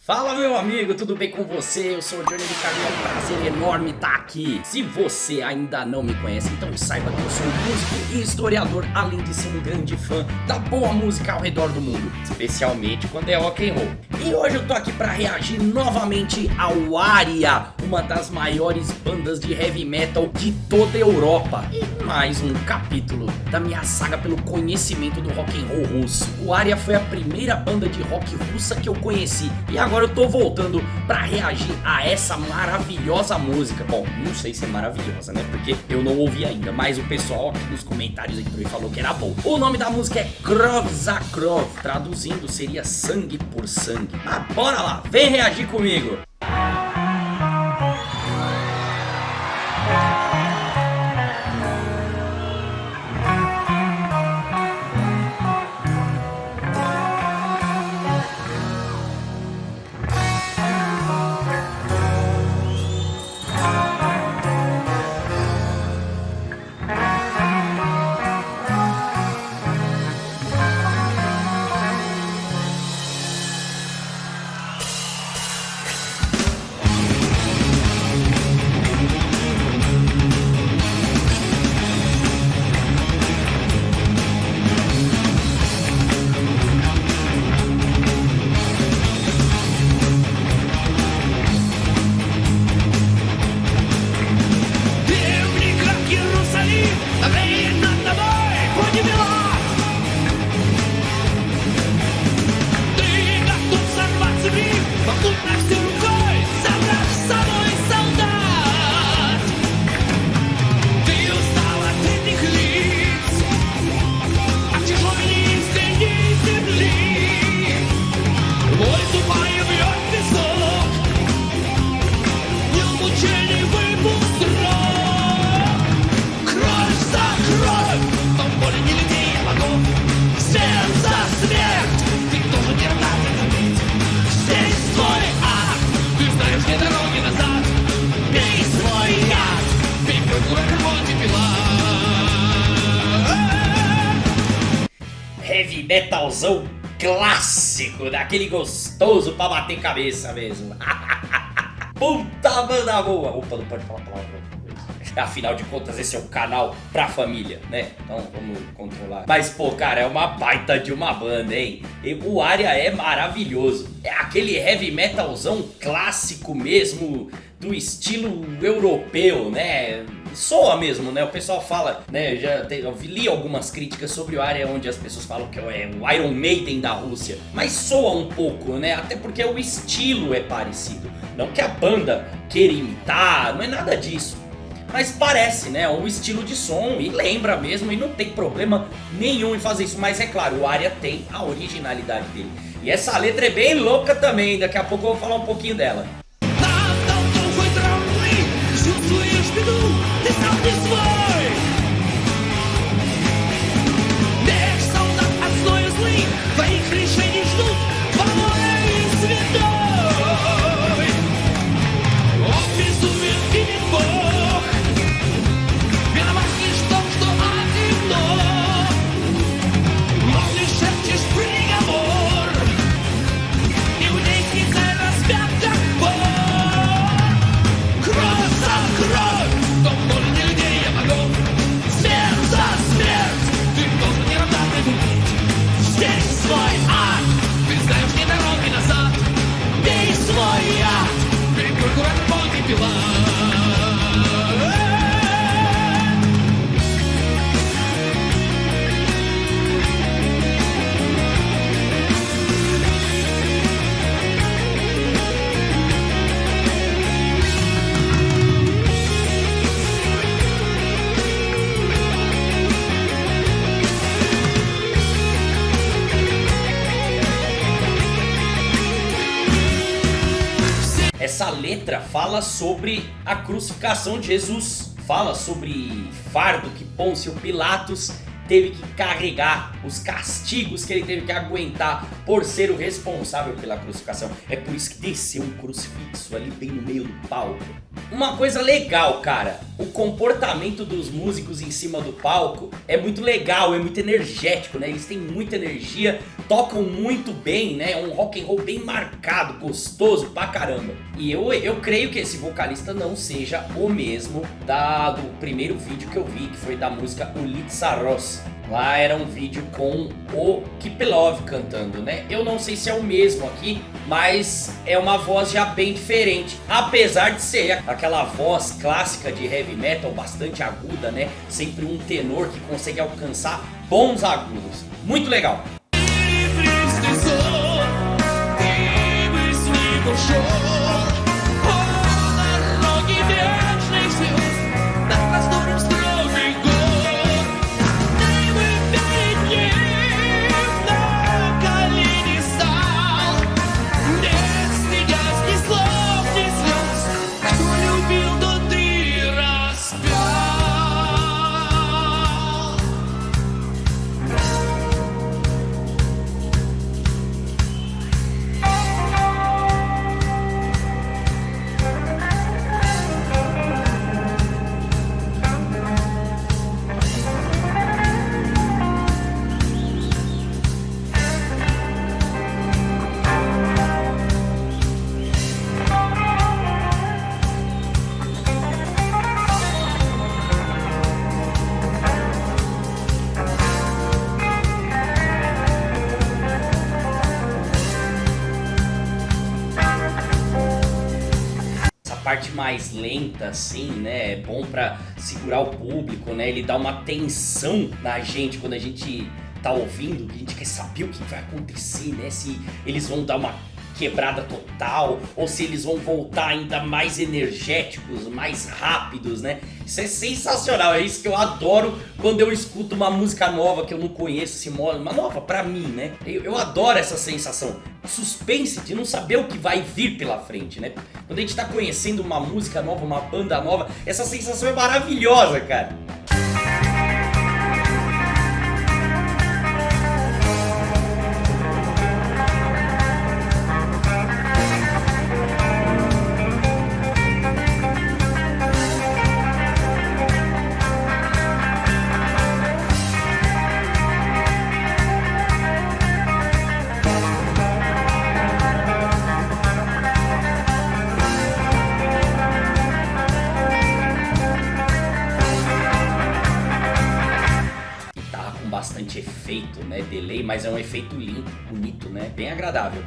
Fala meu amigo, tudo bem com você? Eu sou o Johnny do Caminho, é um prazer enorme estar aqui. Se você ainda não me conhece, então saiba que eu sou músico e historiador, além de ser um grande fã da boa música ao redor do mundo, especialmente quando é rock and roll. E hoje eu tô aqui para reagir novamente ao Aria, uma das maiores bandas de heavy metal de toda a Europa. E mais um capítulo da minha saga pelo conhecimento do rock and roll russo. O Aria foi a primeira banda de rock russa que eu conheci e agora eu tô voltando pra reagir a essa maravilhosa música. Bom, não sei se é maravilhosa, né? Porque eu não ouvi ainda, mas o pessoal aqui nos comentários entrou e falou que era bom. O nome da música é Krov za Krov, traduzindo seria sangue por sangue. Mas bora lá, vem reagir comigo! Heavy metalzão clássico, daquele gostoso pra bater cabeça mesmo. Puta banda boa. Opa, não pode falar palavrão. Afinal de contas esse é um canal pra família, né? Então vamos controlar. Mas pô, cara, é uma baita de uma banda, hein? E o Aria é maravilhoso. É aquele heavy metalzão clássico mesmo, do estilo europeu, né? Soa mesmo, né? O pessoal fala, né? Eu li algumas críticas sobre o Aria onde as pessoas falam que é o Iron Maiden da Rússia. Mas soa um pouco, né? Até porque o estilo é parecido. Não que a banda queira imitar, não é nada disso. Mas parece, né? Um estilo de som e lembra mesmo e não tem problema nenhum em fazer isso. Mas é claro, o Aria tem a originalidade dele. E essa letra é bem louca também, daqui a pouco eu vou falar um pouquinho dela. Essa letra fala sobre a crucificação de Jesus, fala sobre fardo que Pôncio Pilatos teve que carregar, os castigos que ele teve que aguentar por ser o responsável pela crucificação. É por isso que desceu um crucifixo ali bem no meio do palco. Uma coisa legal, cara, o comportamento dos músicos em cima do palco é muito legal, é muito energético, né? Eles têm muita energia, tocam muito bem, né? É um rock and roll bem marcado, gostoso pra caramba. E eu creio que esse vocalista não seja o mesmo do primeiro vídeo que eu vi, que foi da música Ulica Ross. Lá era um vídeo com o Kipelov cantando, né? Eu não sei se é o mesmo aqui, mas é uma voz já bem diferente. Apesar de ser aquela voz clássica de heavy metal, bastante aguda, né? Sempre um tenor que consegue alcançar bons agudos. Muito legal! Parte mais lenta assim, né, é bom pra segurar o público, né, ele dá uma tensão na gente quando a gente tá ouvindo, que a gente quer saber o que vai acontecer, né, se eles vão dar uma quebrada total, ou se eles vão voltar ainda mais energéticos, mais rápidos, né? Isso é sensacional, é isso que eu adoro quando eu escuto uma música nova que eu não conheço, assim, uma nova pra mim, né? Eu adoro essa sensação, suspense de não saber o que vai vir pela frente, né? Quando a gente tá conhecendo uma música nova, uma banda nova, essa sensação é maravilhosa, cara. Bastante efeito, né, delay, mas é um efeito limpo, bonito, né, bem agradável.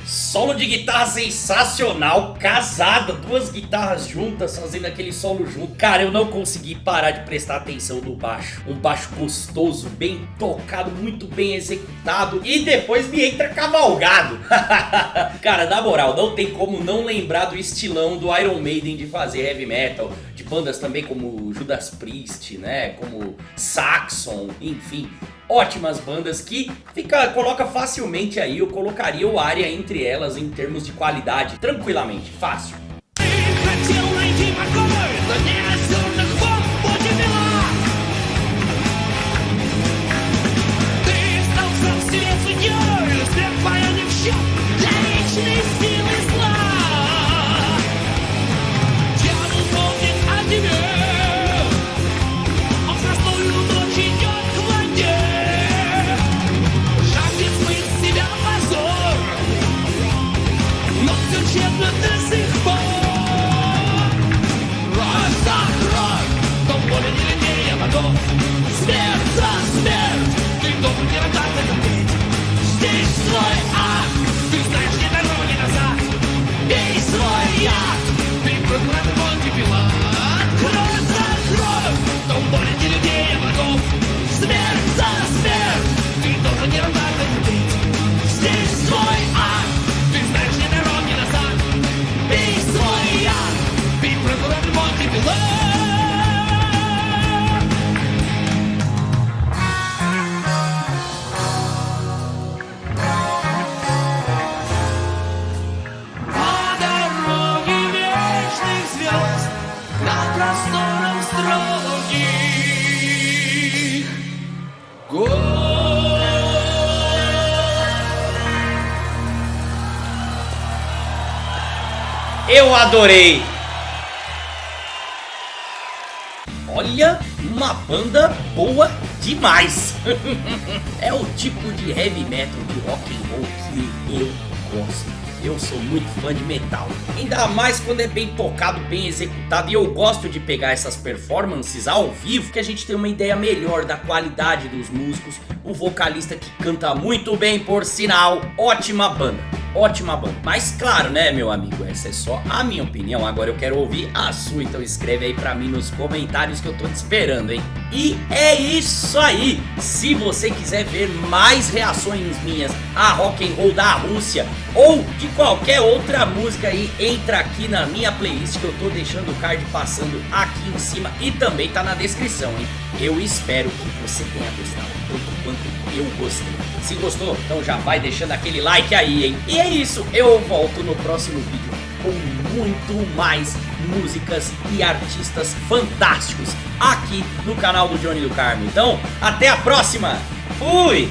Solo de guitarra sensacional, casada, duas guitarras juntas, fazendo aquele solo junto. Cara, eu não consegui parar de prestar atenção no baixo. Um baixo gostoso, bem tocado, muito bem executado. E depois me entra cavalgado. Cara, na moral, não tem como não lembrar do estilão do Iron Maiden de fazer heavy metal. De bandas também como Judas Priest, né, como Saxon, enfim. Ótimas bandas que coloca facilmente aí, eu colocaria o Aria entre elas em termos de qualidade, tranquilamente, fácil. Свет в счет для вечной силы зла. Дьявол помнит о тебе, он простую ночь идет к воде. Жаждет смыть с себя позор, но все тщетно до сих пор. Кровь за кровь, дом более не людей богов. Смерть за смерть, ты должен не рожать терпеть. Здесь свой ад, ты знаешь ни дорогу, ни назад. Пей свой яд, ты прокуратор, Понтий Пилат. Кровь за кровь, дом более не людей богов. Смерть за смерть, ты должен не рожать терпеть. Здесь свой ад, ты знаешь ни дорогу, ни назад. Пей свой яд, ты прокуратор, Понтий Пилат. На просторах строгих гор. Eu adorei! Olha, uma banda boa demais! É o tipo de heavy metal, de rock and roll que eu gosto. Eu sou muito fã de metal, ainda mais quando é bem tocado, bem executado. E eu gosto de pegar essas performances ao vivo, que a gente tem uma ideia melhor da qualidade dos músicos. O vocalista que canta muito bem, por sinal. Ótima banda, ótima banda. Mas claro, né, meu amigo, essa é só a minha opinião. Agora eu quero ouvir a sua, então escreve aí pra mim nos comentários que eu tô te esperando, hein. E é isso aí. Se você quiser ver mais reações minhas a rock and roll da Rússia ou de qualquer outra música aí, entra aqui na minha playlist que eu tô deixando o card passando aqui em cima e também tá na descrição, hein. Eu espero que você tenha gostado tanto quanto eu gostei. Se gostou, então já vai deixando aquele like aí, hein. E é isso, eu volto no próximo vídeo com muito mais músicas e artistas fantásticos aqui no canal do Johnny do Carmo. Então, até a próxima! Fui!